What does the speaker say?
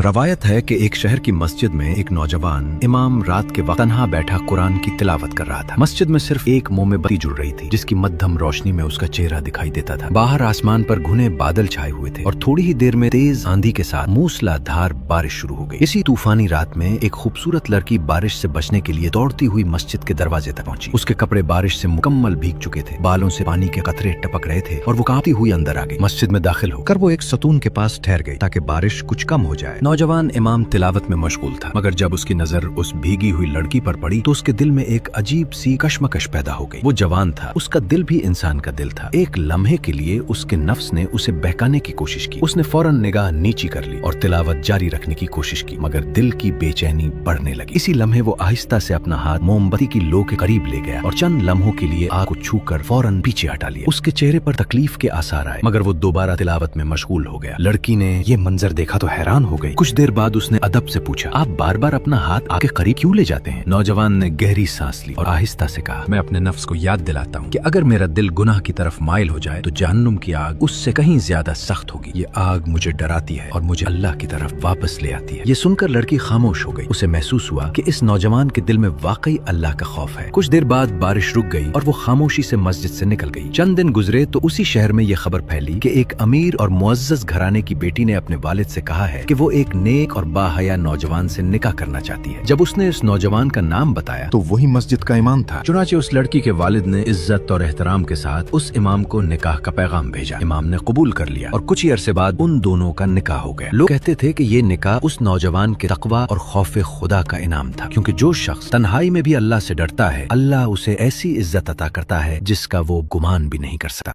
روایت ہے کہ ایک شہر کی مسجد میں ایک نوجوان امام رات کے وقت تنہا بیٹھا قرآن کی تلاوت کر رہا تھا۔ مسجد میں صرف ایک موم بتی جل رہی تھی جس کی مدھم روشنی میں اس کا چہرہ دکھائی دیتا تھا۔ باہر آسمان پر گھنے بادل چھائے ہوئے تھے اور تھوڑی ہی دیر میں تیز آندھی کے ساتھ موسلا دھار بارش شروع ہو گئی۔ اسی طوفانی رات میں ایک خوبصورت لڑکی بارش سے بچنے کے لیے دوڑتی ہوئی مسجد کے دروازے تک پہنچی۔ اس کے کپڑے بارش سے مکمل بھیگ چکے تھے، بالوں سے پانی کے قطرے ٹپک رہے تھے اور وہ کانپتی ہوئی اندر آ گئی۔ مسجد میں داخل ہو کر وہ ایک ستون کے پاس ٹھہر گئی تاکہ بارش کچھ کم ہو جائے۔ نوجوان امام تلاوت میں مشغول تھا، مگر جب اس کی نظر اس بھیگی ہوئی لڑکی پر پڑی تو اس کے دل میں ایک عجیب سی کشمکش پیدا ہو گئی۔ وہ جوان تھا، اس کا دل بھی انسان کا دل تھا۔ ایک لمحے کے لیے اس کے نفس نے اسے بہکانے کی کوشش کی۔ اس نے فوراً نگاہ نیچی کر لی اور تلاوت جاری رکھنے کی کوشش کی، مگر دل کی بے چینی بڑھنے لگی۔ اسی لمحے وہ آہستہ سے اپنا ہاتھ موم بتی کی لو کے قریب لے گیا اور چند لمحوں کے لیے آگ کو چھو کر فوراً پیچھے ہٹا لیا۔ اس کے چہرے پر تکلیف کے آثار آئے، مگر وہ دوبارہ تلاوت میں مشغول ہو گیا۔ لڑکی نے یہ منظر دیکھا تو حیران ہو گئی۔ کچھ دیر بعد اس نے ادب سے پوچھا، آپ بار بار اپنا ہاتھ آگ کے قریب کیوں لے جاتے ہیں؟ نوجوان نے گہری سانس لی اور آہستہ سے کہا، میں اپنے نفس کو یاد دلاتا ہوں کہ اگر میرا دل گناہ کی طرف مائل ہو جائے تو جہنم کی آگ اس سے کہیں زیادہ سخت ہوگی۔ یہ آگ مجھے ڈراتی ہے اور مجھے اللہ کی طرف واپس لے آتی ہے۔ یہ سن کر لڑکی خاموش ہو گئی۔ اسے محسوس ہوا کہ اس نوجوان کے دل میں واقعی اللہ کا خوف ہے۔ کچھ دیر بعد بارش رک گئی اور وہ خاموشی سے مسجد سے نکل گئی۔ چند دن گزرے تو اسی شہر میں یہ خبر پھیلی کہ ایک امیر اور معزز گھرانے کی بیٹی نے اپنے والد سے کہا ہے کہ وہ ایک نیک اور باحیا نوجوان سے نکاح کرنا چاہتی ہے۔ جب اس نے اس نوجوان کا نام بتایا تو وہی مسجد کا امام تھا۔ چنانچہ اس لڑکی کے والد نے عزت اور احترام کے ساتھ اس امام کو نکاح کا پیغام بھیجا۔ امام نے قبول کر لیا اور کچھ ہی عرصے بعد ان دونوں کا نکاح ہو گیا۔ لوگ کہتے تھے کہ یہ نکاح اس نوجوان کے تقوی اور خوف خدا کا انعام تھا، کیونکہ جو شخص تنہائی میں بھی اللہ سے ڈرتا ہے، اللہ اسے ایسی عزت عطا کرتا ہے جس کا وہ گمان بھی نہیں کر سکتا۔